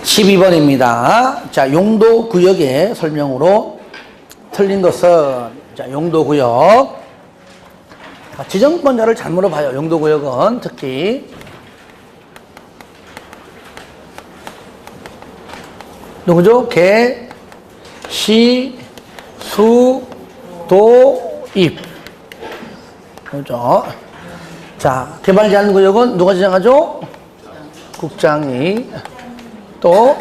(12번입니다) 자, 용도구역의 설명으로 틀린 것은, 자, 용도구역. 지정권자를 잘 물어봐요. 용도구역은 특히. 누구죠? 개, 시, 수, 도, 입. 그죠? 자, 개발 제한 구역은 누가 지정하죠? 국장이. 또,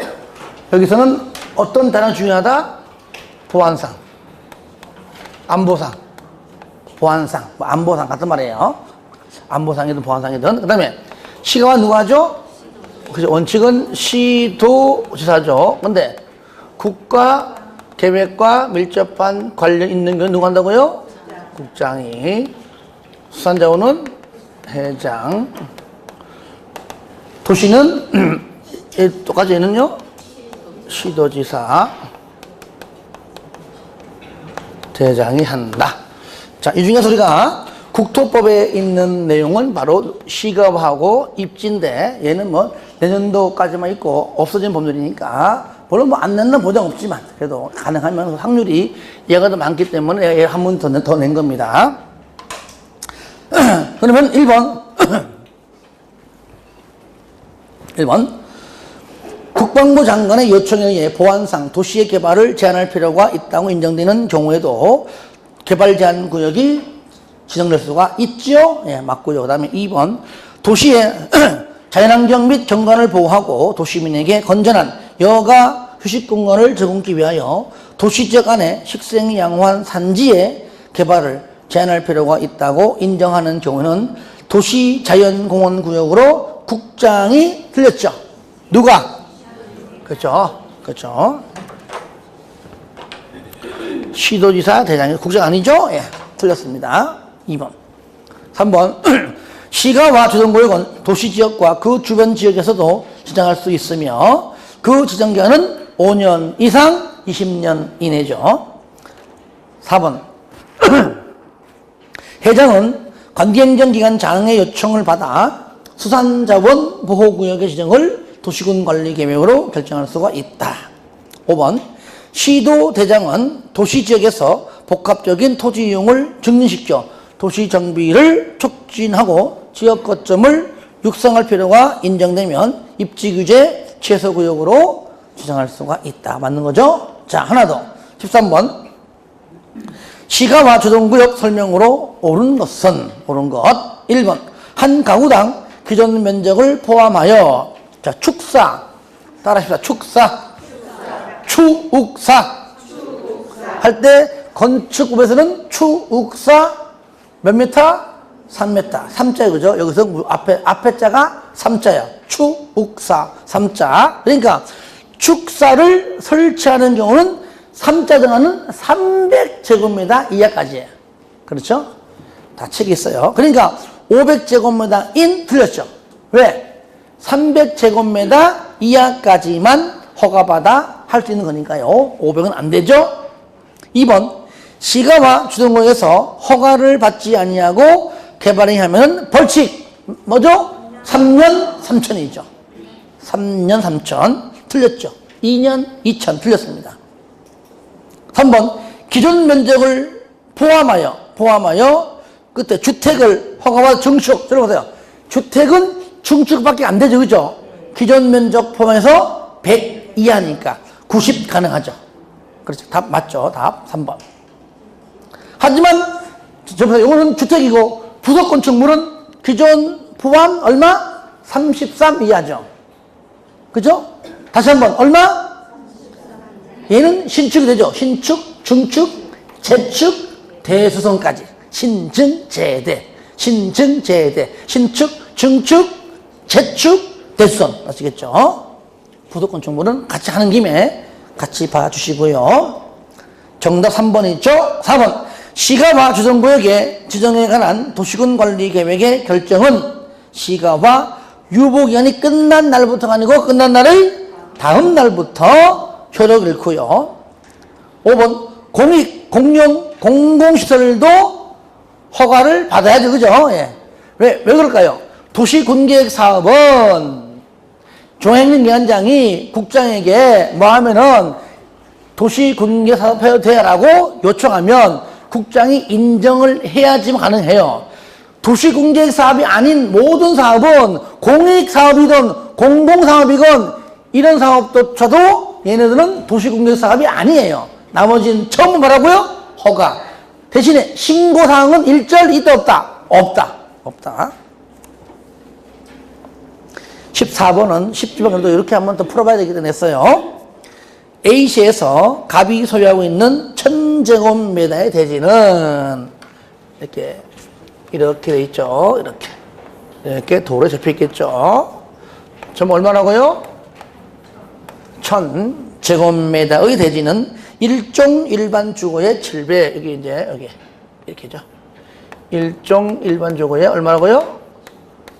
여기서는 어떤 단어가 중요하다? 보안상. 안보상. 보안상. 안보상 같은 말이에요. 안보상이든 보안상이든. 그 다음에, 시가와 누가 하죠? 그죠? 원칙은 시도지사죠. 근데, 국가 계획과 밀접한 관련 있는 건 누가 한다고요? 국장이. 수산자원은 회장. 도시는 똑같이 얘는요? 시도지사. 대장이 한다. 자, 이 중에서 우리가 국토법에 있는 내용은 바로 시급하고 입지인데, 얘는 뭐 내년도까지만 있고 없어진 법률이니까 물론 뭐 안 낸다는 보장 없지만 그래도 가능하면 확률이 얘가 더 많기 때문에 얘 한 번 더 낸 겁니다. 그러면 1번 1번 국방부 장관의 요청에 의해 보안상 도시의 개발을 제한할 필요가 있다고 인정되는 경우에도 개발 제한 구역이 지정될 수가 있죠. 예, 맞고요. 그 다음에 2번 도시의 자연환경 및 경관을 보호하고 도시민에게 건전한 여가 휴식 공간을 제공하기 위하여 도시지역 안에 식생 양호한 산지의 개발을 제한할 필요가 있다고 인정하는 경우는 도시자연공원 구역으로 국장이 틀렸죠. 누가? 그렇죠. 그렇죠. 시도지사 대장이 국장 아니죠? 예, 틀렸습니다. 2번. 3번. 시가와 조정구역은 도시지역과 그 주변 지역에서도 지정할 수 있으며 그 지정기간은 5년 이상 20년 이내죠. 4번. 회장은 관계행정기관 장의 요청을 받아 수산자원 보호구역의 지정을 도시군관리계획으로 결정할 수가 있다. 5번. 시도대장은 도시지역에서 복합적인 토지 이용을 증진시켜 도시정비를 촉진하고 지역 거점을 육성할 필요가 인정되면 입지규제 최소구역으로 지정할 수가 있다. 맞는 거죠? 자, 하나 더. 13번. 시가와 조정구역 설명으로 옳은 것은, 옳은 것. 1번. 한 가구당 기존 면적을 포함하여, 자, 축사. 따라합시다. 축사. 추욱사. 할 때 건축법에서는 추욱사 몇 미터? 3m. 3자, 그죠? 여기서 앞에 자가 3자야. 추욱사. 3자. 그러니까 축사를 설치하는 경우는 3자 등하는 300제곱미터 이하까지예요. 그렇죠? 다 책이 있어요. 그러니까 500제곱미터인 틀렸죠. 왜? 300제곱미터 이하까지만 허가받아 할 수 있는 거니까요. 500은 안 되죠. 2번. 시가와 주정구역에서 허가를 받지 아니하고 개발을 하면 벌칙. 뭐죠? 3년 3천이죠. 3년 3천. 틀렸죠. 2년 2천. 틀렸습니다. 3번. 기존 면적을 포함하여 그때 주택을 허가받아 증축. 들어보세요. 주택은 증축밖에 안 되죠. 그죠? 기존 면적 포함해서 100 이하니까 90 가능하죠. 그렇죠. 답 맞죠. 답 3번. 하지만 이거는 주택이고 부속 건축물은 기존 포함 얼마? 33 이하죠. 그죠? 다시 한번 얼마? 얘는 신축이 되죠. 신축, 중축, 재축, 대수성까지. 신증, 재대, 신축, 중축, 재축, 대수성. 아시겠죠? 부속 건축물은 같이 하는 김에 같이 봐주시고요. 정답 3번이죠. 4번. 시가와 주정구역의 지정에 관한 도시군관리계획의 결정은 시가와 유보기간이 끝난 날부터가 아니고 끝난 날의 다음 날부터 효력을 잃고요. 5번. 공용, 공공시설도 허가를 받아야죠. 그죠? 예. 왜 그럴까요? 도시군계획 사업은 종행위원장이 국장에게 뭐 하면은 도시군계획 사업 해도 돼라고 요청하면 국장이 인정을 해야지만 가능해요. 도시군계획 사업이 아닌 모든 사업은 공익 사업이든 공공사업이건 이런 사업조차도 얘네들은 도시군계획 사업이 아니에요. 나머지는 처음은 뭐라고요? 허가. 대신에 신고사항은 일절 있다 없다? 없다. 14번은 10지방도 이렇게 한번 더 풀어봐야 되겠다 했어요. A시에서 갑이 소유하고 있는 1000제곱미터의 대지는 이렇게 돼 있죠. 이렇게 도로에 접혀 있겠죠. 점 얼마라고요? 1000제곱미터의 대지는 일종 일반 주거의 7배, 여기 이렇게죠. 일종 일반 주거의 얼마라고요?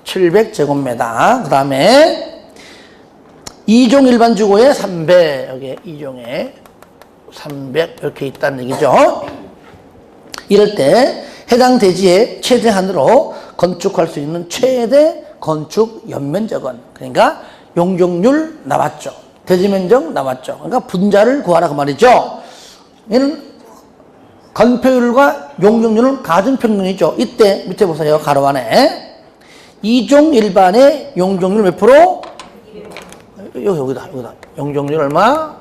700제곱미터. 그 다음에 이종 일반 주거의 3배, 여기 이종에 300 이렇게 있다는 얘기죠. 이럴 때 해당 대지의 최대한으로 건축할 수 있는 최대 건축 연면적은, 그러니까 용적률 나왔죠. 대지 면적 나왔죠. 그러니까 분자를 구하라 그 말이죠. 얘는 건폐율과 용적률은 가중평균이죠. 이때 밑에 보세요. 가로 안에 이종 일반의 용적률 몇 프로? 여기다. 용적률 얼마?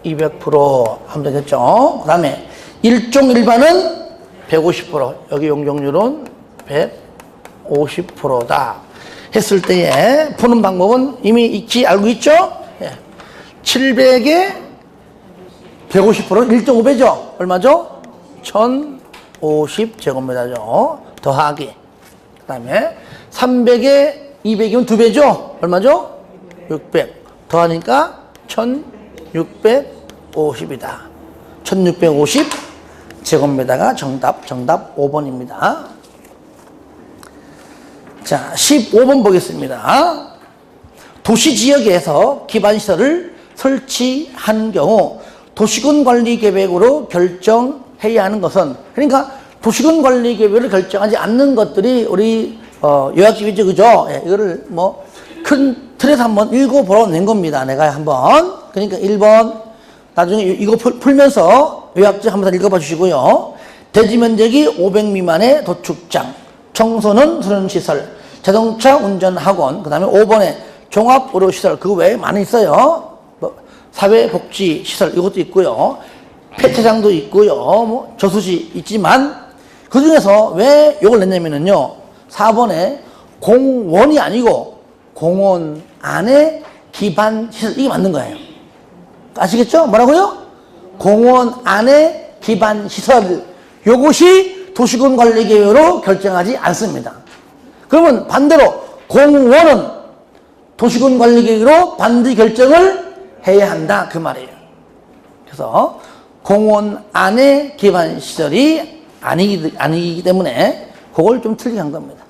200% 하면 되겠죠. 그 다음에 일종 일반은 150%. 여기 용적률은 150%다. 했을 때에 푸는 방법은 이미 알고 있죠? 700에 150%는 1.5배죠. 얼마죠? 1050제곱미터죠. 더하기. 그 다음에 300에 200이면 2배죠. 얼마죠? 600. 더하니까 1650이다. 1650제곱미터가 정답 5번입니다. 자, 15번 보겠습니다. 도시지역에서 기반시설을 설치한 경우 도시군 관리 계획으로 결정해야 하는 것은, 그러니까 도시군 관리 계획을 결정하지 않는 것들이 우리 요약집이죠, 그죠? 예, 이거를 큰 틀에서 한번 읽어보러 낸 겁니다. 내가 한번. 그러니까 1번 나중에 이거 풀면서 요약집 한번 더 읽어봐 주시고요. 대지 면적이 500 미만의 도축장, 청소는 수련시설, 자동차 운전학원, 그 다음에 5번에 종합의료시설, 그 외에 많이 있어요. 사회복지시설, 이것도 있고요. 폐차장도 있고요. 저수지 있지만, 그 중에서 왜 이걸 냈냐면요. 4번에 공원이 아니고 공원 안에 기반시설, 이게 맞는 거예요. 아시겠죠? 뭐라고요? 공원 안에 기반시설, 요것이 도시군 관리계획으로 결정하지 않습니다. 그러면 반대로 공원은 도시군 관리계획으로 반드시 결정을 해야 한다, 그 말이에요. 그래서 공원 안에 기반시설이 아니기 때문에 그걸 좀 틀리게 한 겁니다.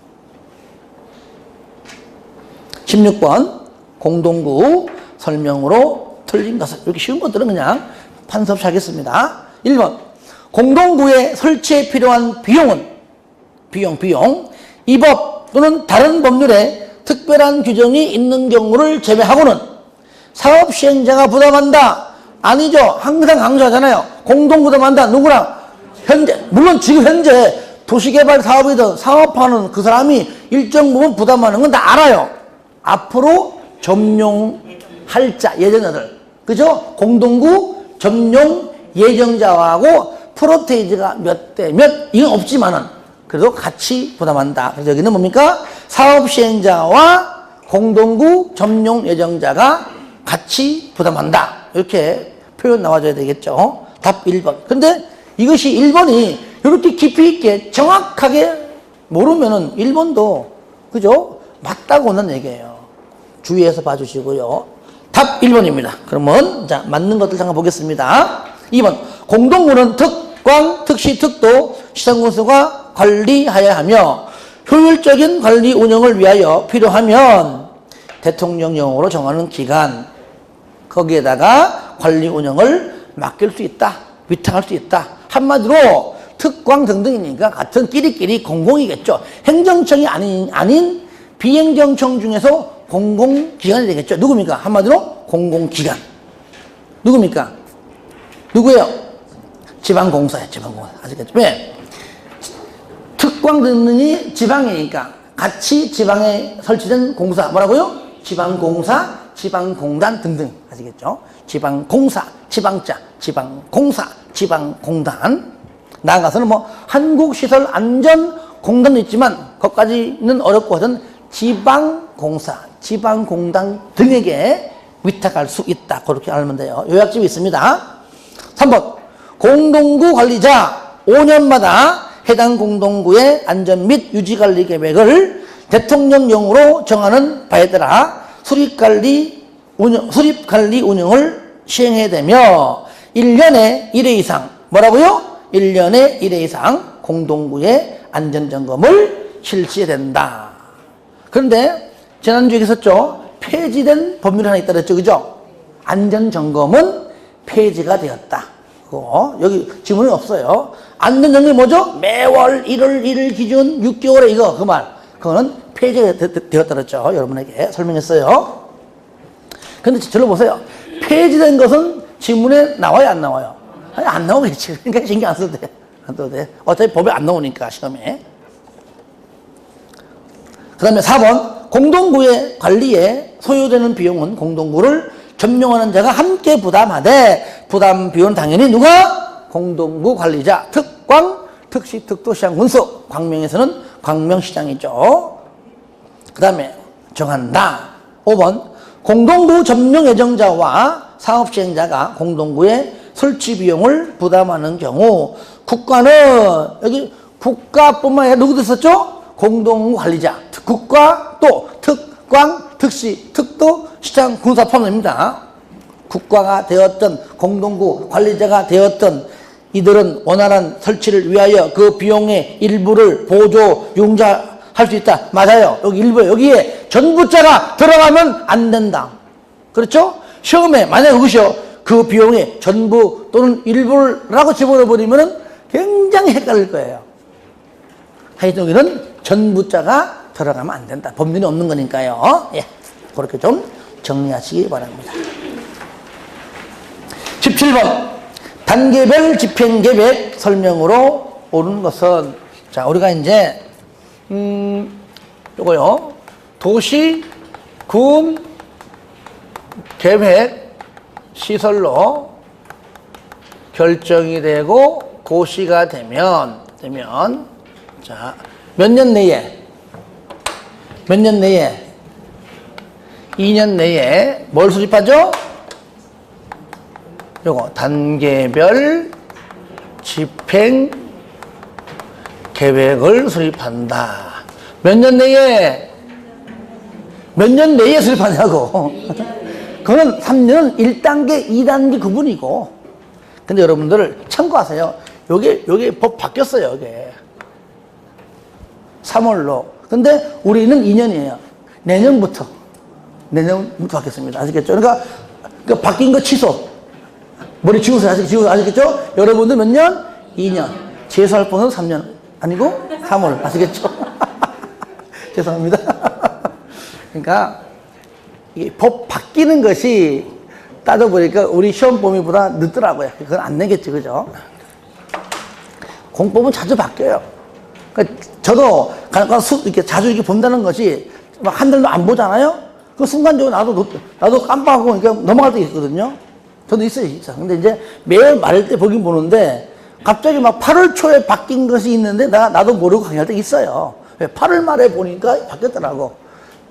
16번 공동구 설명으로 틀린 것은, 이렇게 쉬운 것들은 그냥 판서 없이 하겠습니다. 1번 공동구의 설치에 필요한 비용은 비용 이 법 또는 다른 법률에 특별한 규정이 있는 경우를 제외하고는 사업 시행자가 부담한다. 아니죠. 항상 강조하잖아요. 공동 부담한다. 누구랑? 현재, 물론 지금 현재 도시개발 사업이든 사업하는 그 사람이 일정 부분 부담하는 건 다 알아요. 앞으로 점용할 자, 예정자들. 그죠? 공동구 점용 예정자하고 프로테이지가 몇 대 몇, 이건 없지만은 그래도 같이 부담한다. 그래서 여기는 뭡니까? 사업 시행자와 공동구 점용 예정자가 같이 부담한다. 이렇게 표현 나와줘야 되겠죠. 답 1번. 근데 이것이 1번이 이렇게 깊이 있게 정확하게 모르면은 1번도, 그죠? 맞다고는 얘기해요. 주의해서 봐주시고요. 답 1번입니다. 그러면, 자, 맞는 것들 잠깐 보겠습니다. 2번. 공동구는 특광, 특시, 특도, 시설공사가 관리하여야 하며 효율적인 관리 운영을 위하여 필요하면 대통령령으로 정하는 기간, 거기에다가 관리 운영을 맡길 수 있다. 위탁할 수 있다. 한마디로 특광 등등이니까 같은 끼리끼리 공공이겠죠. 행정청이 아닌 비행정청 중에서 공공기관이 되겠죠. 누굽니까? 한마디로 공공기관. 누굽니까? 누구예요? 지방공사예요. 지방공사. 아시겠죠? 왜? 특광 듣느니 지방이니까 같이 지방에 설치된 공사. 뭐라고요? 지방공사, 지방공단 등등. 아시겠죠? 지방공사, 지방자, 지방공사, 지방공단. 나아가서는 뭐 한국시설안전공단도 있지만 그것까지는 어렵고 하여튼 지방공사, 지방공단 등에게 위탁할 수 있다. 그렇게 알면 돼요. 요약집이 있습니다. 3번 공동구 관리자 5년마다 해당 공동구의 안전 및 유지관리 계획을 대통령령으로 정하는 바에 따라 수립관리 운영을 시행해야되며 1년에 1회 이상 뭐라고요? 1년에 1회 이상 공동구의 안전점검을 실시해야 된다. 그런데 지난주에 있었죠. 폐지된 법률이 하나 있다 그랬죠. 그죠? 안전점검은 폐지가 되었다. 여기 지문이 없어요. 안전점검이 뭐죠? 매월 1월 1일 기준 6개월에 이거 그 말. 그거는 폐지가 되었다 그랬죠. 여러분에게 설명했어요. 근데 들어보세요. 폐지된 것은 지문에 나와요, 안 나와요? 아니, 안 나오겠지. 그러니까 신경 안 써도 돼. 안 써도 돼. 어차피 법에 안 나오니까, 시험에. 그 다음에 4번. 공동구의 관리에 소요되는 비용은 공동구를 점령하는 자가 함께 부담하되 부담 비용은 당연히 누가? 공동구 관리자, 특광, 특시, 특도, 시장, 군수. 광명에서는 광명시장이죠. 그 다음에 정한다. 5번. 공동구 점령 예정자와 사업시행자가 공동구의 설치 비용을 부담하는 경우 국가는 여기 국가뿐만 아니라 누구도 있었죠? 공동구 관리자, 국가 또 특광, 특시, 특도, 시장, 군사 포함됩니다. 국가가 되었던 공동구 관리자가 되었던 이들은 원활한 설치를 위하여 그 비용의 일부를 보조 융자할 수 있다. 맞아요. 여기 일부 여기에 전부자가 들어가면 안 된다. 그렇죠? 시험에 만약에 그것이요. 그 비용의 전부 또는 일부라고 집어넣어버리면 굉장히 헷갈릴 거예요. 하여튼 여기는 전부자가 들어가면 안 된다. 법률이 없는 거니까요. 예, 그렇게 좀 정리하시기 바랍니다. 17번 단계별 집행계획 설명으로 오는 것은 자 우리가 이제 요거요 도시 군 계획 시설로 결정이 되고 고시가 되면 자 몇 년 내에 2년 내에 뭘 수립하죠? 요거 단계별 집행 계획을 수립한다. 몇 년 내에 수립하냐고. 그거는 3년은 1단계, 2단계 구분이고. 근데 여러분들 참고하세요. 요게 법 바뀌었어요, 요게. 3월로. 근데 우리는 2년이에요. 내년부터 바뀌었습니다. 아시겠죠? 그러니까 바뀐 거 취소. 머리 지우세요. 아시겠죠? 여러분들 몇 년? 2년. 재수할 뻔은 3년. 아니고 3월. 아시겠죠? 죄송합니다. 그러니까 이게 법 바뀌는 것이 따져보니까 우리 시험 범위보다 늦더라고요. 그건 안 내겠지, 그죠? 공법은 자주 바뀌어요. 그러니까 저도 이렇게 자주 이렇게 본다는 것이 막 한 달도 안 보잖아요? 그 순간적으로 나도 깜빡하고 그러니까 넘어갈 때 있거든요. 저도 있어요, 진짜. 근데 이제 매일 말할 때 보긴 보는데 갑자기 막 8월 초에 바뀐 것이 있는데 나도 모르고 강의할 때 있어요. 8월 말에 보니까 바뀌었더라고.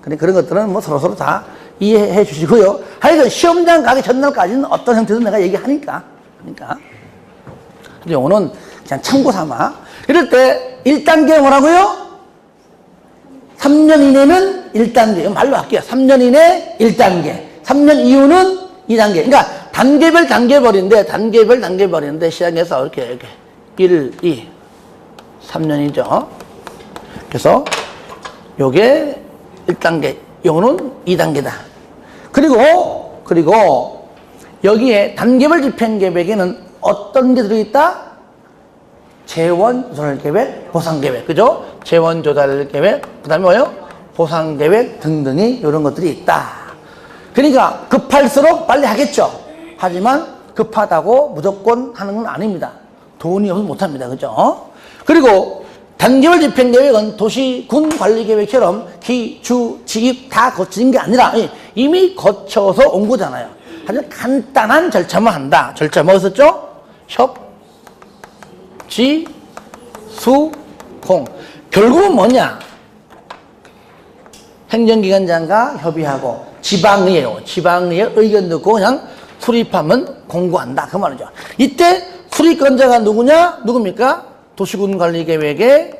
근데 그런 것들은 뭐 서로서로 다 이해해 주시고요. 하여간 시험장 가기 전날까지는 어떤 형태든 내가 얘기하니까. 근데 오늘은 그냥 참고 삼아. 이럴 때 1단계 뭐라고요? 3년 이내는 1단계. 말로 할게요. 3년 이내 1단계. 3년 이후는 2단계. 그러니까 단계별인데 시작해서 이렇게 1, 2, 3년이죠. 그래서 요게 1단계, 요거는 2단계다. 그리고 여기에 단계별 집행계획에는 어떤 게 들어있다? 재원조달계획, 보상계획, 그죠? 재원조달계획, 그 다음에 뭐요? 보상계획 등등이 이런 것들이 있다. 그러니까 급할수록 빨리 하겠죠. 하지만 급하다고 무조건 하는 건 아닙니다. 돈이 없으면 못합니다. 그죠? 그리고 단계별 집행계획은 도시, 군 관리계획처럼 기, 주, 지입 다 거치는 게 아니라 이미 거쳐서 온 거잖아요. 아주 간단한 절차만 한다. 절차 뭐 있었죠? 협, 지, 수, 공. 결국은 뭐냐? 행정기관장과 협의하고 지방의회요. 지방의회 의견 듣고 그냥 수립하면 공고한다. 그 말이죠. 이때 수립권자가 누구냐? 누굽니까? 도시군관리계획의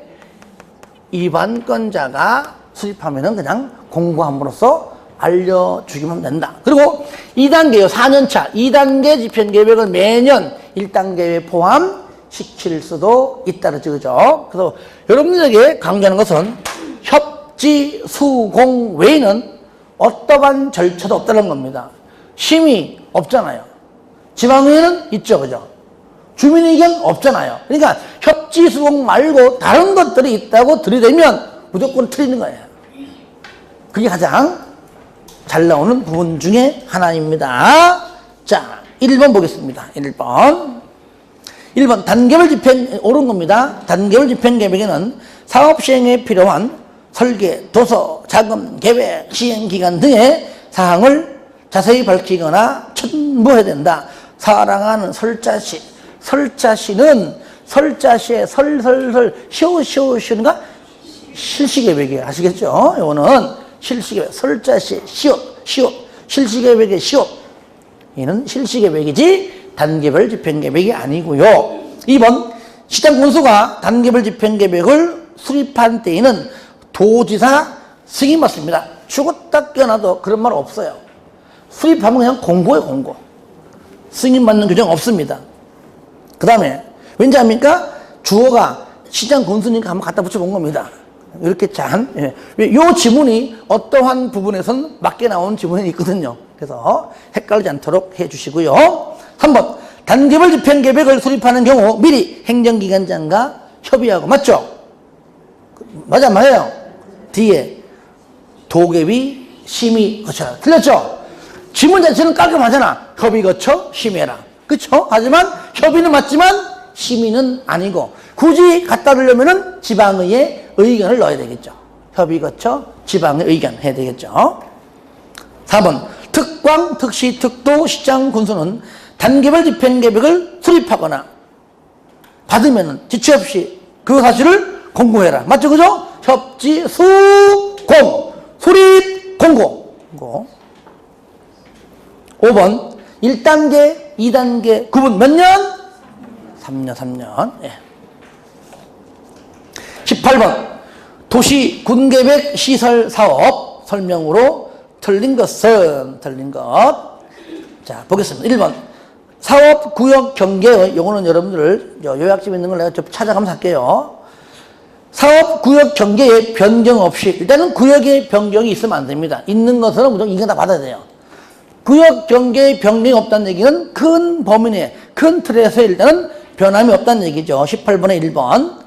입안권자가 수립하면은 그냥 공고함으로써 알려주기만 된다. 그리고 2단계요. 4년차 2단계 집행계획을 매년 1단계에 포함시킬 수도 있다는 거죠. 그래서 여러분들에게 강조하는 것은 협지, 수공 외에는 어떠한 절차도 없다는 겁니다. 심의 없잖아요. 지방의회는 있죠. 그죠? 주민의견 없잖아요. 그러니까 협지, 수공 말고 다른 것들이 있다고 들이대면 무조건 틀리는 거예요. 그게 가장 잘 나오는 부분 중에 하나입니다. 자, 1번 보겠습니다. 1번 단계별 집행 옳은 겁니다. 단계별 집행계획에는 사업 시행에 필요한 설계, 도서, 자금, 계획, 시행기간 등의 사항을 자세히 밝히거나 첨부해야 된다. 사랑하는 설자시. 설자시는 설자시에 쉬우가 실시계획이에요. 아시겠죠? 이거는 실시계획. 설자시, 시옷. 실시계획의 시옷. 이는 실시계획이지 단계별 집행계획이 아니고요. 2번 시장 군수가 단계별 집행계획을 수립한 때에는 도지사 승인 받습니다. 죽었다 깨어나도 그런 말 없어요. 수립하면 그냥 공고예요, 공고. 승인 받는 규정 없습니다. 그 다음에 왠지 압니까? 주어가 시장 군수니까 한번 갖다 붙여본 겁니다. 이렇게 요 지문이 어떠한 부분에선 맞게 나오는 지문이 있거든요. 그래서 헷갈리지 않도록 해주시고요. 3번 단계별 집행계획을 수립하는 경우 미리 행정기관장과 협의하고 맞죠? 맞아 맞아요. 뒤에 도계위 심의 거쳐라. 틀렸죠? 지문 자체는 깔끔하잖아. 협의 거쳐 심의해라. 그렇죠? 하지만 협의는 맞지만 심의는 아니고 굳이 갖다 두려면은 지방의회 의견을 넣어야 되겠죠. 협의 거쳐 지방의 의견 해야 되겠죠. 4번 특광, 특시, 특도, 시장, 군수는 단계별 집행계획을 수립하거나 받으면은 지체 없이 그 사실을 공고해라. 맞죠? 그죠? 협지, 수, 공. 수립, 공고. 5번 1단계, 2단계 구분 몇 년? 3년. 예. 18번 도시 군계획 시설 사업 설명으로 틀린 것. 자, 보겠습니다. 1번 사업 구역 경계의 요거는 여러분들 요약집에 있는 걸 내가 좀 찾아가면서 할게요. 사업 구역 경계에 변경 없이 일단은 구역에 변경이 있으면 안 됩니다. 있는 것은 무조건 이거 다 받아야 돼요. 구역 경계에 변경이 없다는 얘기는 큰 범위 내에 큰 틀에서 일단은 변함이 없다는 얘기죠. 18번에 1번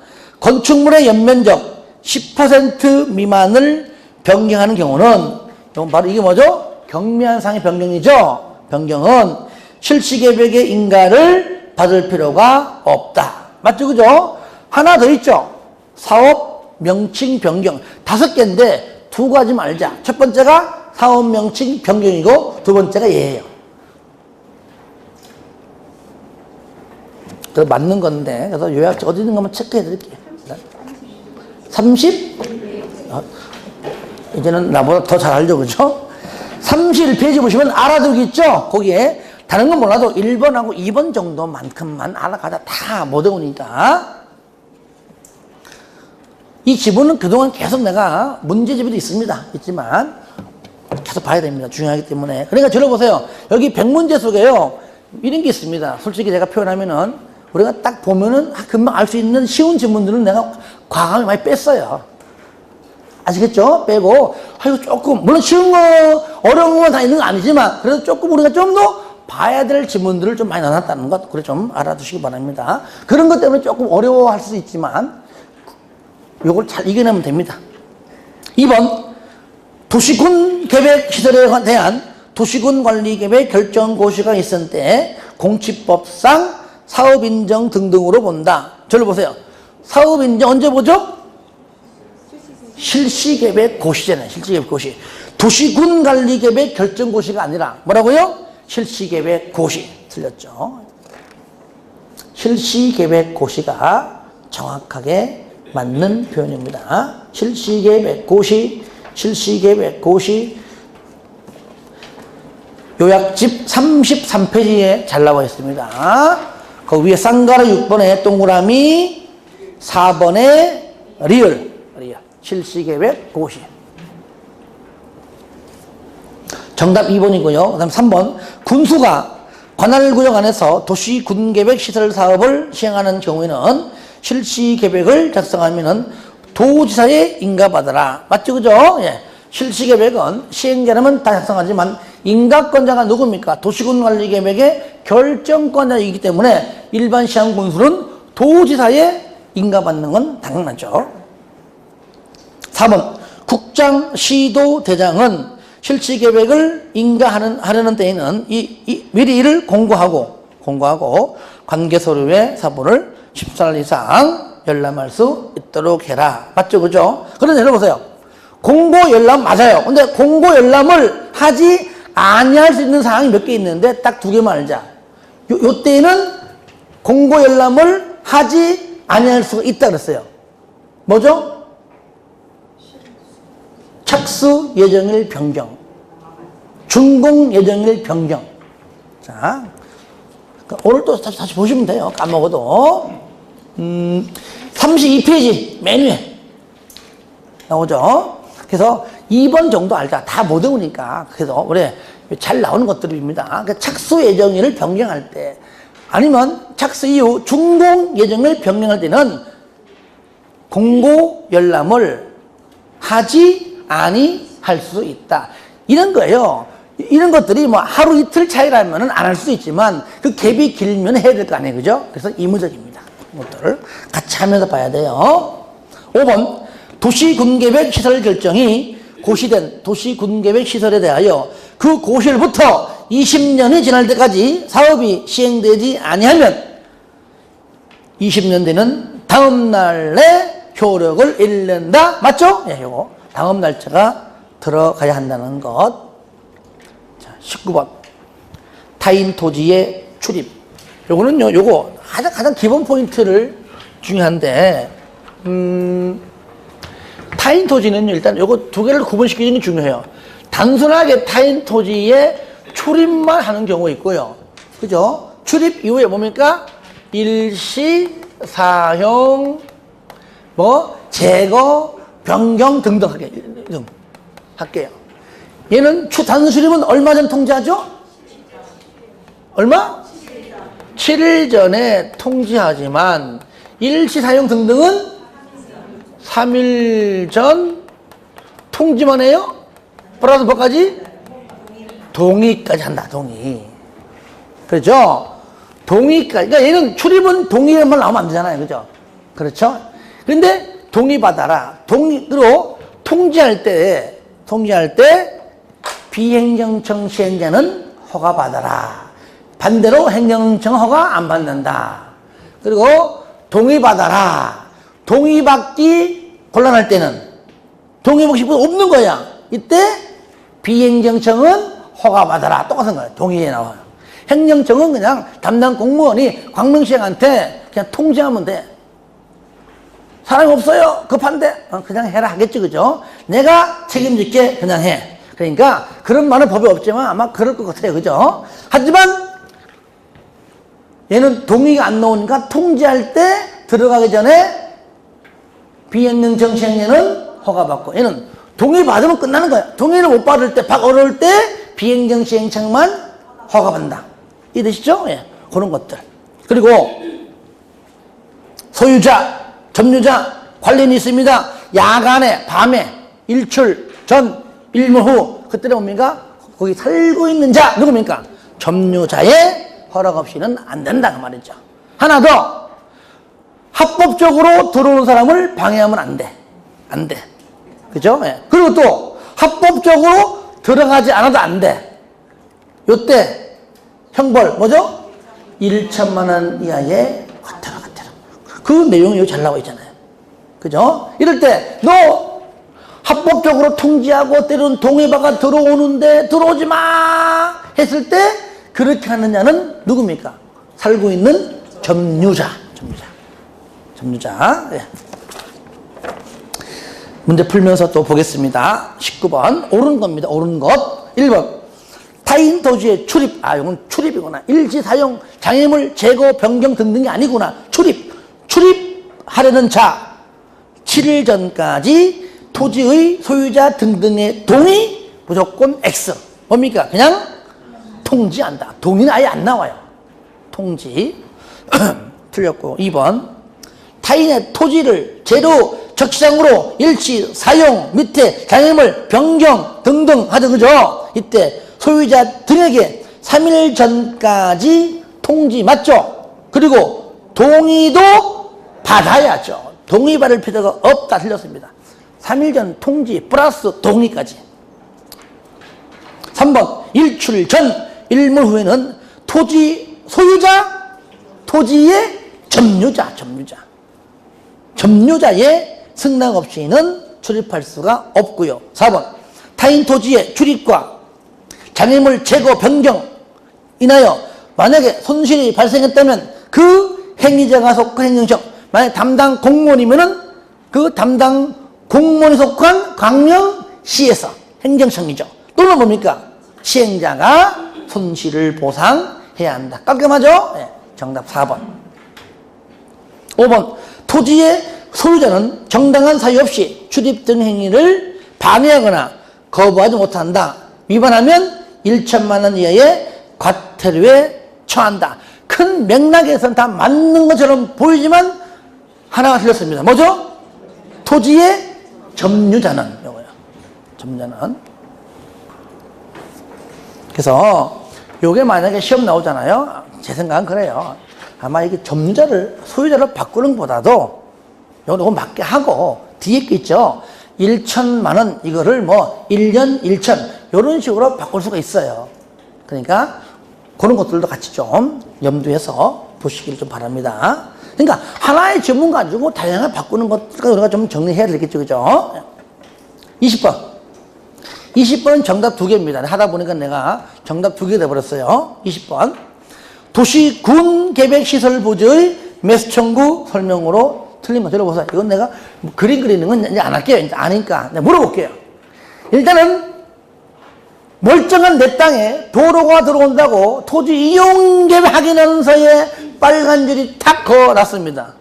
건축물의 연면적 10% 미만을 변경하는 경우는 이건 바로 이게 뭐죠? 경미한상의 변경이죠. 변경은 실시계획의 인가를 받을 필요가 없다. 맞죠? 그죠? 하나 더 있죠. 사업 명칭 변경 5개인데 2가지 말자. 첫 번째가 사업 명칭 변경이고 두 번째가 얘예요. 그 맞는 건데 그래서 요약 어디 있는 거 한번 체크해 드릴게요. 30? 이제는 나보다 더 잘 알죠, 그죠? 31페이지 보시면 알아두기 있죠? 거기에 다른 건 몰라도 1번하고 2번 정도만큼만 알아가자 다 못 외우니까. 이 지문은 그동안 계속 내가 문제집에도 있지만 계속 봐야 됩니다. 중요하기 때문에. 그러니까 들어보세요. 여기 100문제 속에요. 이런 게 있습니다. 솔직히 제가 표현하면은 우리가 딱 보면은 금방 알 수 있는 쉬운 지문들은 내가 과감히 많이 뺐어요. 아시겠죠? 빼고 이거 조금 물론 쉬운 거 어려운 건 다 있는 거 아니지만 그래도 조금 우리가 좀 더 봐야 될 지문들을 좀 많이 넣어놨다는 것 그래 좀 알아두시기 바랍니다. 그런 것 때문에 조금 어려워할 수 있지만 요걸 잘 이겨내면 됩니다. 2번 도시군 계획 시설에 대한 도시군 관리 계획 결정 고시가 있을 때 공치법상 사업 인정 등등으로 본다. 저를 보세요. 사업 인정 언제 보죠? 실시 계획 고시잖아요. 실시 계획 고시. 도시군 관리 계획 결정 고시가 아니라 뭐라고요? 실시 계획 고시. 틀렸죠. 실시 계획 고시가 정확하게 맞는 표현입니다. 실시 계획 고시, 실시 계획 고시. 요약집 33페이지에 잘 나와 있습니다. 그 위에 쌍가루 6번에 동그라미 4번에 리얼. 실시 계획 고시. 정답 2번이고요. 그 다음 3번. 군수가 관할구역 안에서 도시 군계획 시설 사업을 시행하는 경우에는 실시 계획을 작성하면은 도지사에 인가받아라. 맞죠? 그죠? 예. 실시 계획은 시행자라면 다 작성하지만 인가권자가 누굽니까? 도시군 관리 계획의 결정권자이기 때문에 일반 시행 군수는 도지사에 인가받는 건 당연하죠. 4번. 국장, 시도, 대장은 실시 계획을 인가하려는 때에는 미리 이를 공고하고 관계 서류의 사본을 14일 이상 열람할 수 있도록 해라. 맞죠? 그죠? 그런데 여러분 보세요. 공고 열람 맞아요. 근데 공고 열람을 하지 아니할 수 있는 사항이 몇 개 있는데 딱 2개만 알자. 요 때에는 공고 열람을 하지 아니할 수가 있다 그랬어요. 뭐죠? 착수 예정일 변경, 준공 예정일 변경. 자, 오늘 또 다시 보시면 돼요. 까먹어도. 32페이지 맨 위에 나오죠. 그래서 2번 정도 알자. 다 못 외우니까. 그래서 우리 잘 나오는 것들입니다. 착수 예정일을 변경할 때, 아니면 착수 이후 준공 예정을 변경할 때는 공고 열람을 하지 아니할 수 있다. 이런 거예요. 이런 것들이 뭐 하루 이틀 차이라면 안 할 수도 있지만 그 갭이 길면 해야 될 거 아니에요. 그죠? 그래서 의무적입니다. 이것들을 같이 하면서 봐야 돼요. 5번. 도시군계획 시설 결정이 고시된 도시군계획 시설에 대하여 그 고시일부터 20년이 지날 때까지 사업이 시행되지 아니하면 20년 뒤는 다음 날에 효력을 잃는다. 맞죠? 예, 요거. 다음 날짜가 들어가야 한다는 것. 자, 19번. 타인 토지의 출입. 요거는요, 요거 가장 기본 포인트를 중요한데, 타인 토지는요, 일단 요거 2개를 구분시키는 게 중요해요. 단순하게 타인 토지에 출입만 하는 경우 있고요. 그죠? 출입 이후에 뭡니까? 일시, 사용, 제거, 변경 등등 할게요. 얘는 단순 출입은 얼마 전 통지하죠? 얼마? 7일 전에 통지하지만 일시 사용 등등은 3일 전 통지만 해요? 플러스 뭐까지? 동의까지 한다. 동의. 그렇죠? 동의까지. 그러니까 얘는 출입은 동의만 나오면 안 되잖아요. 그죠? 그렇죠? 그런데 동의받아라. 동의로 통지할 때 비행정청 시행자는 허가받아라. 반대로 행정청 허가 안 받는다. 그리고 동의받아라. 동의받기 곤란할 때는 동의받기 없는 거야. 이때 비행정청은 허가받아라. 똑같은 거예요. 동의에 나와요. 행정청은 그냥 담당 공무원이 광명시장한테 그냥 통지하면 돼. 사람이 없어요. 급한데 그냥 해라 하겠죠. 그죠? 내가 책임질게 그냥 해. 그러니까 그런 말은 법에 없지만 아마 그럴 것 같아요. 그죠? 하지만 얘는 동의가 안 나오니까 통지할 때 들어가기 전에 비행정청 시행자는 허가받고, 얘는 동의 받으면 끝나는 거야. 동의를 못 받을 때, 어려울 때 비행정 시행청만 허가받는다. 이해되시죠? 예. 그런 것들. 그리고 소유자, 점유자 관련이 있습니다. 야간에, 밤에, 일출 전, 일몰 후, 그때는 뭡니까? 거기 살고 있는 자, 누굽니까? 점유자의 허락 없이는 안 된다. 그 말이죠. 하나 더. 합법적으로 들어오는 사람을 방해하면 안 돼. 안 돼. 그죠? 예. 그리고 또, 합법적으로 들어가지 않아도 안 돼. 요때 형벌 뭐죠? 1천만 원 이하의 과태료. 그 내용이 여기 잘 나와 있잖아요. 그죠? 이럴 때 너 합법적으로 통지하고 때론 동의바가 들어오는데 들어오지 마 했을 때 그렇게 하느냐는 누굽니까? 살고 있는 점유자. 예. 문제 풀면서 또 보겠습니다. 19번 옳은 겁니다. 옳은 것. 1번 타인 토지의 출입. 이건 출입이구나. 일시 사용 장애물 제거 변경 등등이 아니구나. 출입하려는 자 7일 전까지 토지의 소유자 등등의 동의 무조건 X. 뭡니까? 그냥 통지한다. 동의는 아예 안 나와요. 통지. 틀렸고. 2번 타인의 토지를 제로 적시장으로 일시 사용 밑에 장애물 변경 등등 하죠. 그죠? 이때 소유자 등에게 3일 전까지 통지 맞죠? 그리고 동의도 받아야죠. 동의 받을 필요가 없다. 틀렸습니다. 3일 전 통지 플러스 동의까지. 3번 일출 전 일몰 후에는 토지 소유자 토지의 점유자의 승낙 없이는 출입할 수가 없고요. 4번 타인 토지의 출입과 장애물 제거 변경 인하여 만약에 손실이 발생했다면 그 행위자가 속한 행정청 만약 담당 공무원이면은 그 담당 공무원이 속한 광명시에서 행정청이죠. 또는 뭡니까? 시행자가 손실을 보상해야 한다. 깔끔하죠? 네, 정답 4번. 5번 토지의 소유자는 정당한 사유 없이 출입 등 행위를 방해하거나 거부하지 못한다. 위반하면 1천만 원 이하의 과태료에 처한다. 큰 맥락에서는 다 맞는 것처럼 보이지만 하나가 틀렸습니다. 뭐죠? 토지의 점유자는 요거요. 점유자는. 그래서 요게 만약에 시험 나오잖아요. 제 생각은 그래요. 아마 이게 점유자를 소유자를 바꾸는 것보다도 요거 맞게 하고 뒤에 게 있죠. 1천만 원 이거를 뭐 1년 1천 이런 식으로 바꿀 수가 있어요. 그러니까 그런 것들도 같이 좀 염두해서 보시길 좀 바랍니다. 그러니까 하나의 질문 가지고 다양하게 바꾸는 것들과 우리가 좀 정리해야 되겠죠. 그죠? 20번. 20번은 정답 2개입니다. 하다 보니까 내가 정답 2개 돼버렸어요. 20번. 도시군 계획시설 부지의 매수 청구 설명으로 틀린 거 들어보세요. 이건 내가 그림 그리는 건 이제 안 할게요. 이제 아니까. 내가 물어볼게요. 일단은 멀쩡한 내 땅에 도로가 들어온다고 토지 이용계획 확인하는 서에 빨간 줄이 탁 그어놨습니다.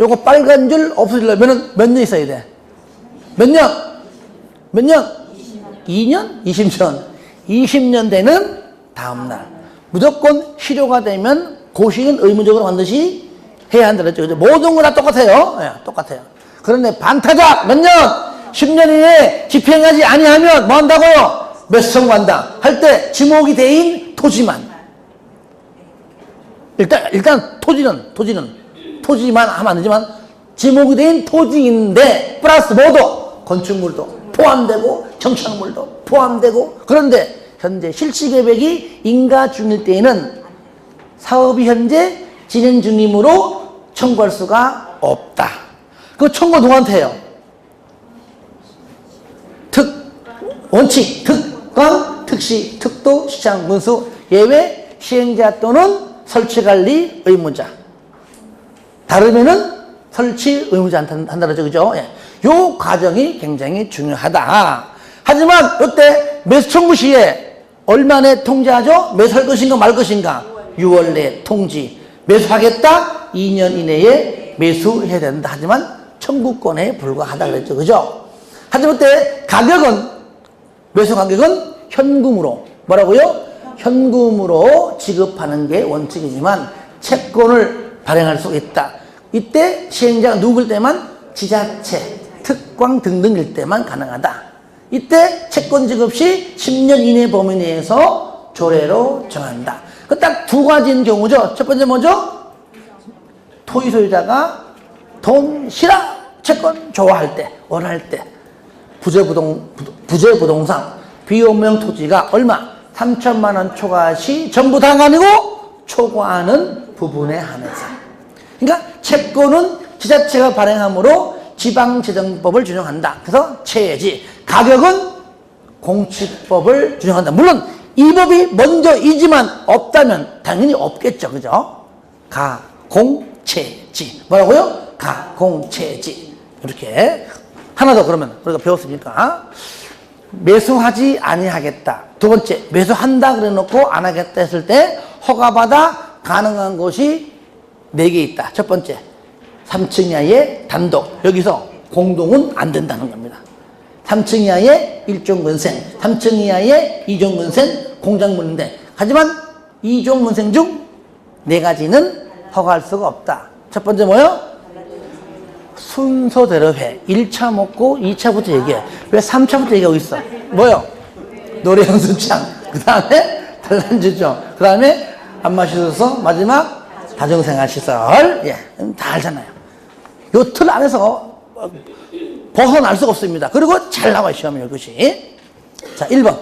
요거 빨간 줄 없어지려면 몇 년 있어야 돼? 몇 년? 몇 년? 2년? 20년. 20년 되는 다음날. 무조건 실효가 되면 고시는 의무적으로 반드시 해야 한다 그랬죠. 모든 거 다 똑같아요. 네, 똑같아요. 그런데 반타작 몇 년? 10년 이내에 집행하지 아니하면 뭐 한다고요? 매수 청구한다. 할 때 지목이 대인 토지만. 일단 토지만 하면 안 되지만 지목이 된 토지인데 플러스 모두 건축물도 포함되고 정착물도 포함되고 그런데 현재 실시계획이 인가 중일 때에는 사업이 현재 진행 중이므로 청구할 수가 없다. 그 청구 누구한테 해요? 원칙, 특강, 특시, 특도, 시장, 문수, 예외, 시행자 또는 설치관리 의무자. 다르면은 설치 의무자 한다 그러죠. 그죠? 예. 요 과정이 굉장히 중요하다. 하지만 이때 매수 청구 시에 얼마 내에 통지하죠? 매수할 것인가 말 것인가? 6월 내에 통지. 매수하겠다? 2년 이내에 매수해야 된다. 하지만 청구권에 불과하다 그랬죠. 그죠? 하지만 이때 가격은 매수 가격은 현금으로 뭐라고요? 현금으로 지급하는 게 원칙이지만 채권을 발행할 수 있다. 이때 시행자가 누굴 때만 지자체, 특광 등등일 때만 가능하다. 이때 채권 지급 시 10년 이내 범위 내에서 조례로 정한다. 그 딱 두 가지인 경우죠. 첫 번째 뭐죠? 토지 소유자가 돈 싫어 채권 좋아할 때, 원할 때 부재부동 부재부동산 비업무용 토지가 얼마? 3천만 원 초과 시 전부 다가 아니고 초과하는 부분에 한해서. 그러니까 채권은 지자체가 발행함으로 지방재정법을 준용한다. 그래서 체지. 가격은 공치법을 준용한다. 물론 이 법이 먼저이지만 없다면 당연히 없겠죠. 그죠? 가공체지. 뭐라고요? 가공체지. 이렇게. 하나 더 그러면 우리가 배웠으니까. 매수하지 아니하겠다. 두 번째, 매수한다 그래 놓고 안 하겠다 했을 때 허가받아 가능한 곳이 4개 있다. 첫 번째, 3층 이하의 단독. 여기서 공동은 안 된다는 겁니다. 3층 이하의 1종근생, 3층 이하의 2종근생, 공장물인데 하지만 2종근생 중 4가지는 허가할 수가 없다. 첫 번째 뭐요? 순서대로 해. 1차 먹고 2차부터 얘기해. 왜 3차부터 얘기하고 있어? 뭐요? 노래 연습장. 그 다음에 단란주점. 그 다음에 안 마셔서 마지막 다중생활시설. 예, 다 알잖아요. 요 틀 안에서 벗어날 수가 없습니다. 그리고 잘 나와요, 시험에 이것이. 자, 1번.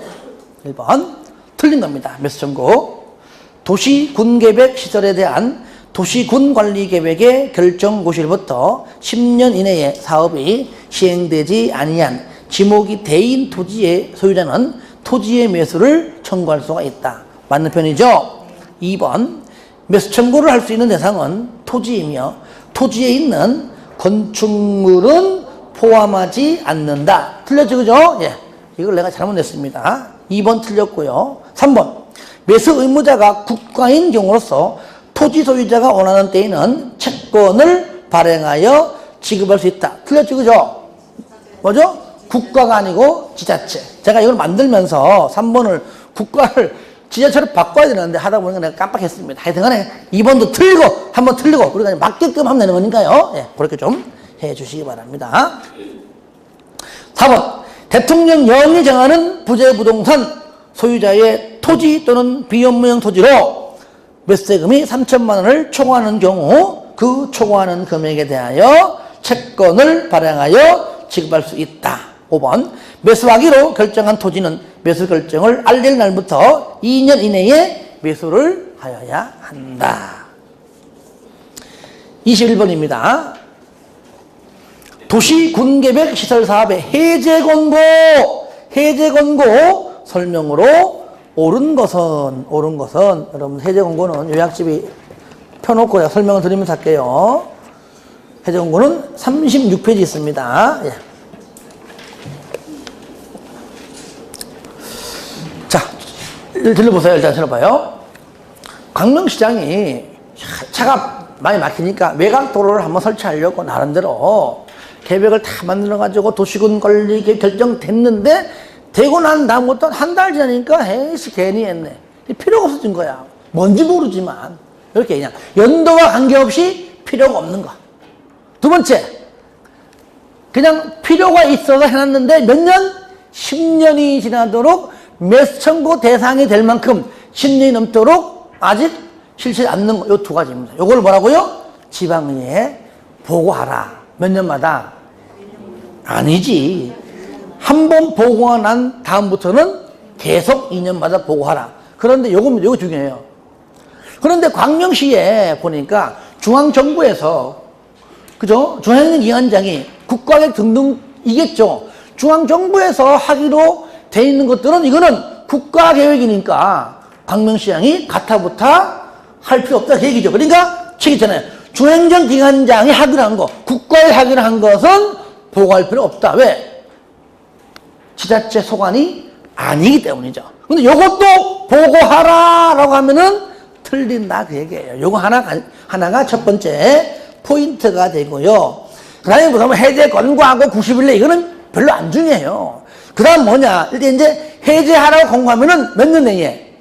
틀린 겁니다. 매수청구. 도시군계획 시설에 대한 도시군관리계획의 결정고시로부터 10년 이내에 사업이 시행되지 아니한 지목이 대인 토지의 소유자는 토지의 매수를 청구할 수가 있다. 맞는 편이죠? 2번. 매수 청구를 할 수 있는 대상은 토지이며 토지에 있는 건축물은 포함하지 않는다. 틀렸죠? 그죠? 예. 이걸 내가 잘못냈습니다. 2번 틀렸고요. 3번. 매수 의무자가 국가인 경우로서 토지 소유자가 원하는 때에는 채권을 발행하여 지급할 수 있다. 틀렸죠? 그죠? 뭐죠? 국가가 아니고 지자체. 제가 이걸 만들면서 3번을 국가를 지자체로 바꿔야 되는데 하다 보니까 내가 깜빡했습니다. 하여튼간에 2번도 틀리고 3번 틀리고 우리가 맞게끔 하면 되는 거니까요. 예, 그렇게 좀 해주시기 바랍니다. 4번. 대통령 영이 정하는 부재부동산 소유자의 토지 또는 비업무용 토지로 매수세금이 3천만 원을 초과하는 경우 그 초과하는 금액에 대하여 채권을 발행하여 지급할 수 있다. 5번. 매수하기로 결정한 토지는 매수 결정을 알릴 날부터 2년 이내에 매수를 하여야 한다. 21번입니다. 도시군계획 시설사업의 해제 권고 설명으로 옳은 것은 여러분 해제 권고는 요약집이 펴놓고 설명을 드리면서 할게요. 해제 권고는 36페이지 있습니다. 예. 자, 들려보세요. 일단 들어봐요. 광명시장이 차가 많이 막히니까 외곽도로를 한번 설치하려고 나름대로 계획을 다 만들어가지고 도시군 관리 결정됐는데 되고 난 다음부터 한 달 지나니까 에이씨 괜히 했네. 필요가 없어진 거야. 뭔지 모르지만 이렇게 그냥 연도와 관계없이 필요가 없는 거. 두 번째, 그냥 필요가 있어서 해놨는데 몇 년? 10년이 지나도록 매수 청구 대상이 될 만큼 10년이 넘도록 아직 실체 않는 거. 요 2가지입니다. 요걸 뭐라고요? 지방의회에 보고하라. 몇 년마다? 아니지. 한 번 보고가 난 다음부터는 계속 2년마다 보고하라. 그런데 요거 중요해요. 그런데 광명시에 보니까 중앙정부에서, 그죠? 중앙기관장이 국가계획 등등이겠죠. 중앙정부에서 하기로 돼 있는 것들은 이거는 국가계획이니까 광명시장이 가타부타 할 필요 없다. 그 얘기죠. 그러니까 책 있잖아요. 중앙정기관장이 하기로 한 거, 국가에 하기로 한 것은 보고할 필요 없다. 왜? 지자체 소관이 아니기 때문이죠. 근데 요것도 보고하라라고 하면은 틀린다 그 얘기예요. 요거 하나가 첫 번째 포인트가 되고요. 그 다음에 보면 해제 권고하고 90일 내 이거는 별로 안 중요해요. 그 다음 뭐냐? 일단 이제 해제하라고 권고하면은 몇 년 내에?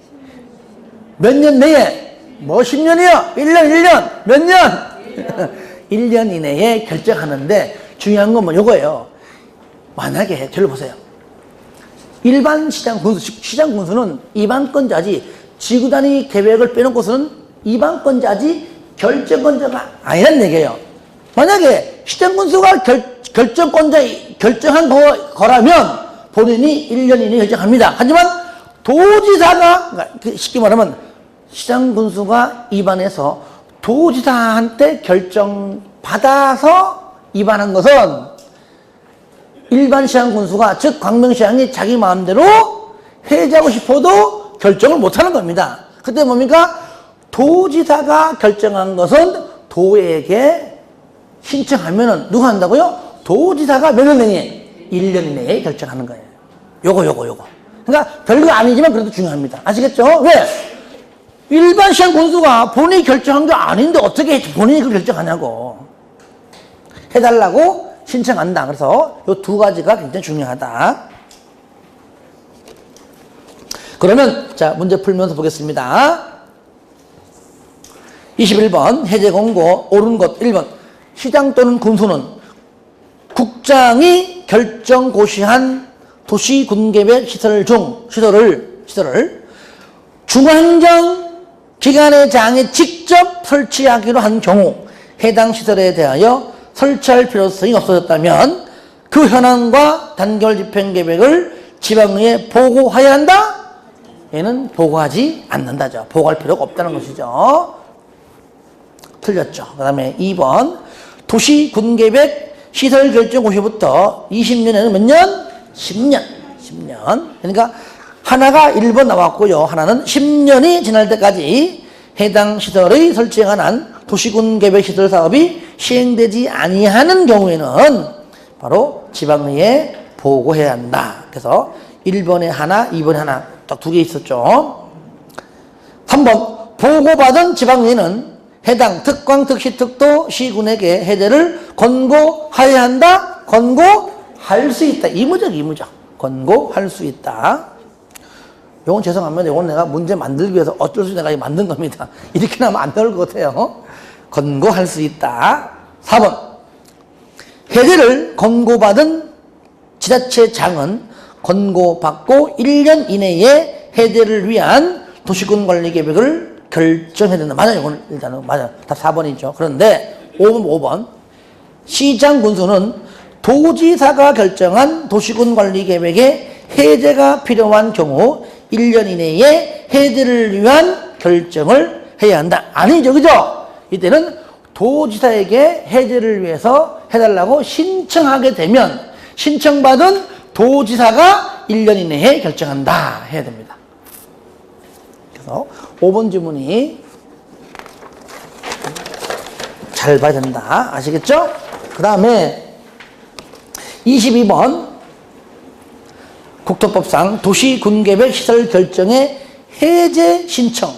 몇 년 내에? 뭐 10년이요? 1년? 몇 년? 1년 이내에 결정하는데 중요한 건 뭐 요거예요. 만약에 저를 보세요. 일반 시장 군수는 이반권자지 지구단위 계획을 빼놓고서는 이반권자지 결정권자가 아니란 얘기예요. 만약에 시장 군수가 결정권자 결정한 거라면 본인이 1년 이내에 결정합니다. 하지만 도지사가, 그러니까 쉽게 말하면 시장군수가 입안해서 도지사한테 결정받아서 입안한 것은 일반 시장군수가, 즉 광명시장이 자기 마음대로 해제하고 싶어도 결정을 못하는 겁니다. 그때 뭡니까? 도지사가 결정한 것은 도에게 신청하면은 누가 한다고요? 도지사가 몇 년 내에? 1년 내에 결정하는 거예요. 요거. 그러니까 별거 아니지만 그래도 중요합니다. 아시겠죠? 왜? 일반 시장 군수가 본인이 결정한 게 아닌데 어떻게 본인이 그걸 결정하냐고. 해달라고 신청한다. 그래서 요 두 가지가 굉장히 중요하다. 그러면 자, 문제 풀면서 보겠습니다. 21번 해제 공고 옳은 것 1번 시장 또는 군수는 국장이 결정 고시한 도시 군계획 시설을 중앙행정 기관의 장에 직접 설치하기로 한 경우 해당 시설에 대하여 설치할 필요성이 없어졌다면 그 현황과 단결 집행 계획을 지방의회에 보고해야 한다? 얘는 보고하지 않는다죠. 보고할 필요가 없다는 것이죠. 틀렸죠. 그 다음에 2번 도시 군계획 시설 결정 고시부터 20년에는 몇 년? 10년. 그러니까 하나가 1번 나왔고요. 하나는 10년이 지날 때까지 해당 시설의 설치에 관한 도시군계획 시설 사업이 시행되지 아니하는 경우에는 바로 지방의회에 보고해야 한다. 그래서 1번에 하나, 2번에 하나 딱 두 개 있었죠. 3번 보고받은 지방의회는 해당 특광, 특시, 특도 시군에게 해제를 권고해야 한다. 권고할 수 있다. 이무적. 권고할 수 있다. 요건 죄송합니다. 요건 내가 문제 만들기 위해서 어쩔 수 없이 내가 만든 겁니다. 이렇게 나면 안 나올 것 같아요. 권고할 수 있다. 4번 해제를 권고받은 지자체장은 권고받고 1년 이내에 해제를 위한 도시군 관리 계획을 결정해야 된다. 맞아요. 이건 일단은 맞아요. 답 4번이죠. 그런데 5번 시장 군수는 도지사가 결정한 도시군 관리 계획에 해제가 필요한 경우 1년 이내에 해제를 위한 결정을 해야 한다. 아니죠. 그죠? 이때는 도지사에게 해제를 위해서 해달라고 신청하게 되면 신청받은 도지사가 1년 이내에 결정한다. 해야 됩니다. 그래서 5번 지문이 잘 봐야 된다. 아시겠죠? 그 다음에 22번 국토법상 도시군계획 시설 결정의 해제 신청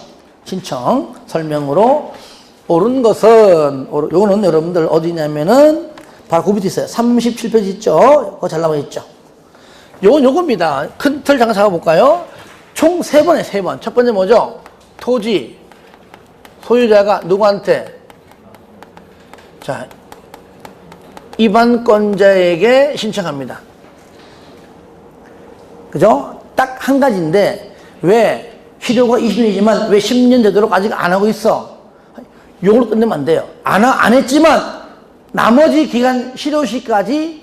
설명으로 옳은 것은 요거는 여러분들 어디냐면은 바로 그 밑에 있어요. 37페이지 있죠? 그거 잘 나와 있죠? 요겁니다. 큰 틀 잠깐 잡아볼까요? 총 3번에 3번. 첫 번째 뭐죠? 토지 소유자가 누구한테? 자, 입안권자에게 신청합니다. 그죠? 딱 한 가지인데 왜 실효가 20년이지만 왜 10년 되도록 아직 안 하고 있어? 요걸로 끝내면 안 돼요. 안 했지만 나머지 기간 실효시까지도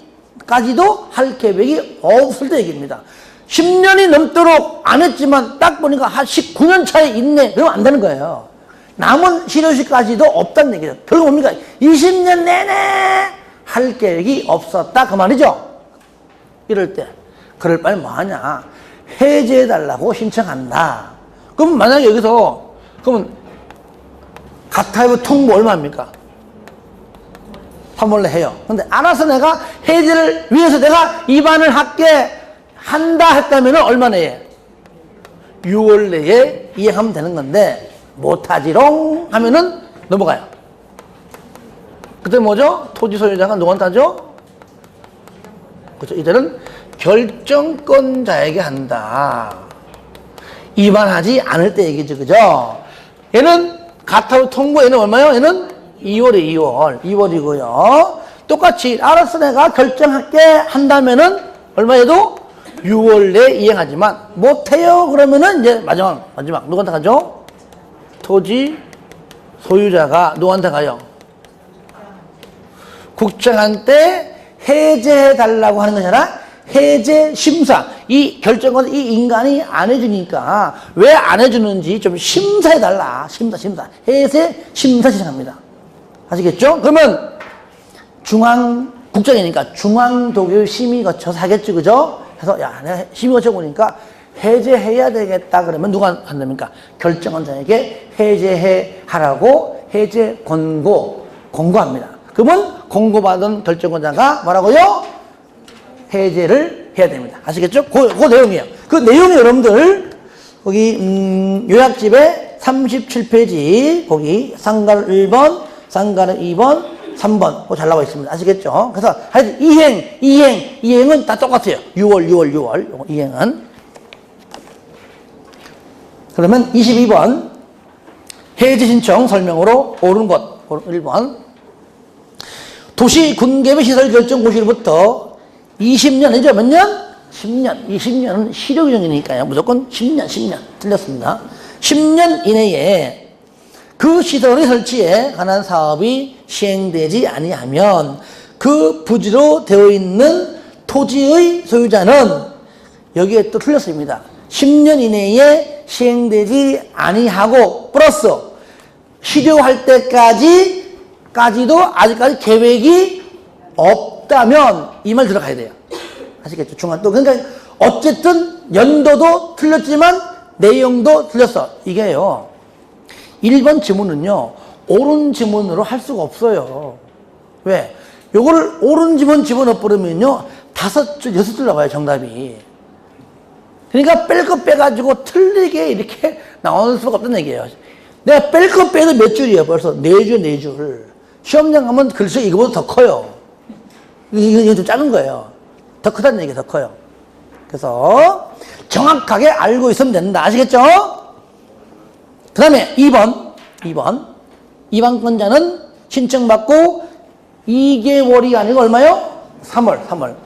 할 계획이 없을 때 얘기입니다. 10년이 넘도록 안 했지만 딱 보니까 한 19년 차에 있네. 그러면 안 되는 거예요. 남은 실효시까지도 없다는 얘기죠. 결국 뭡니까? 20년 내내 할 계획이 없었다. 그 말이죠. 이럴 때. 그럴 바에 뭐 하냐. 해제해달라고 신청한다. 그럼 만약에 여기서, 그러면 가타이브 통보 얼마입니까? 판몰래 해요. 근데 알아서 내가 해제를 위해서 내가 입안을 할게 한다 했다면 얼마 내에? 6월 내에 이행하면 되는 건데 못하지롱 하면은 넘어가요. 그때 뭐죠? 토지 소유자가 누구한테 하죠? 그렇죠. 이때는 결정권자에게 한다. 입안하지 않을 때 얘기죠. 그죠? 얘는 가타우 통보 얘는 얼마요? 얘는 2월이고요. 똑같이 알았어 내가 결정할게 한다면은 얼마에도 6월 내에 이행하지만 못해요 그러면은 이제 마지막 누구한테 가죠? 토지 소유자가 누구한테 가요? 국장한테 해제해 달라고 하는 것이 아니라 해제 심사. 이 결정권을 이 인간이 안 해주니까 왜 안 해주는지 좀 심사해달라. 심사. 해제 심사 신청합니다. 아시겠죠? 그러면 중앙국장이니까 중앙도교 심의 거쳐서 하겠지, 그죠? 그래서 야, 내가 심의 거쳐보니까 해제해야 되겠다. 그러면 누가 한답니까? 결정원장에게 해제해 하라고 해제 공고합니다. 그러면 공고받은 결정권자가 뭐라고요? 해제를 해야 됩니다. 아시겠죠? 그 내용이에요. 그 내용이 여러분들 거기 요약집에 37페이지 거기 상가를 1번, 상가를 2번, 3번 그거 잘 나와 있습니다. 아시겠죠? 그래서 하여튼 이행은 다 똑같아요. 6월 이행은. 그러면 22번 해제 신청 설명으로 옳은 것 1번 도시 군개별 시설 결정 고시로부터 20년이죠. 몇 년? 10년. 20년은 실효 규정이니까요. 무조건 10년. 틀렸습니다. 10년 이내에 그 시설의 설치에 관한 사업이 시행되지 아니하면 그 부지로 되어 있는 토지의 소유자는 여기에 또 틀렸습니다. 10년 이내에 시행되지 아니하고 플러스 실효할 때까지도 아직까지 계획이 없다면 이 말 들어가야 돼요. 아시겠죠? 그러니까 어쨌든 연도도 틀렸지만 내용도 틀렸어. 이게요. 1번 지문은요. 옳은 지문으로 할 수가 없어요. 왜? 요거를 옳은 지문 집어넣어버리면요. 5줄, 6줄 나와요. 정답이. 그러니까 뺄 거 빼가지고 틀리게 이렇게 나올 수가 없다는 얘기예요. 내가 뺄 거 빼도 몇 줄이에요? 벌써 4줄. 시험장 가면 글쎄 이거보다 더 커요. 이게 좀 작은 거예요. 더 크다는 얘기예요. 더 커요. 그래서 정확하게 알고 있으면 된다. 아시겠죠? 그 다음에 2번 이방권자는 신청받고 2개월이 아니고 얼마요? 3개월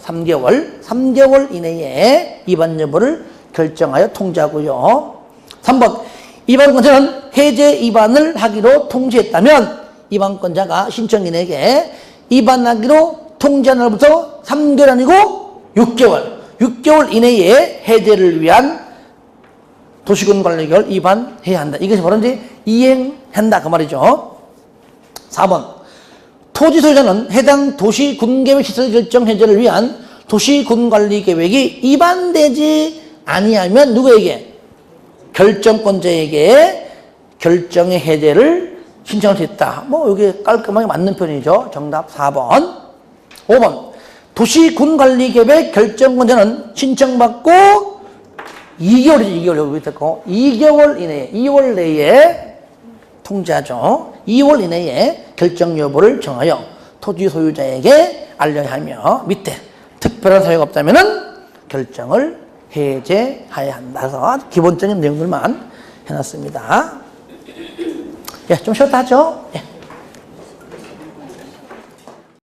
이내에 이반 여부를 결정하여 통지하고요. 3번 이반권자는 해제 이반을 하기로 통지했다면 이반권자가 신청인에게 이반하기로 통지한 날부터 3개월 아니고 6개월 이내에 해제를 위한 도시군 관리계획을 이반해야 한다. 이것이 바로 이제 이행한다 그 말이죠. 4번 토지 소유자는 해당 도시군계획 시설 결정 해제를 위한 도시군관리계획이 위반되지 아니하면 누구에게? 결정권자에게 결정의 해제를 신청할 수 있다. 이게 깔끔하게 맞는 편이죠. 정답 4번. 5번 도시군관리계획 결정권자는 신청받고 2개월 이내에 2월 내에 통지하죠. 2월 이내에 결정 여부를 정하여 토지 소유자에게 알려야 하며 밑에 특별한 사유가 없다면 결정을 해제해야 한다. 그래서 기본적인 내용들만 해놨습니다. 좀 쉬었다 하죠.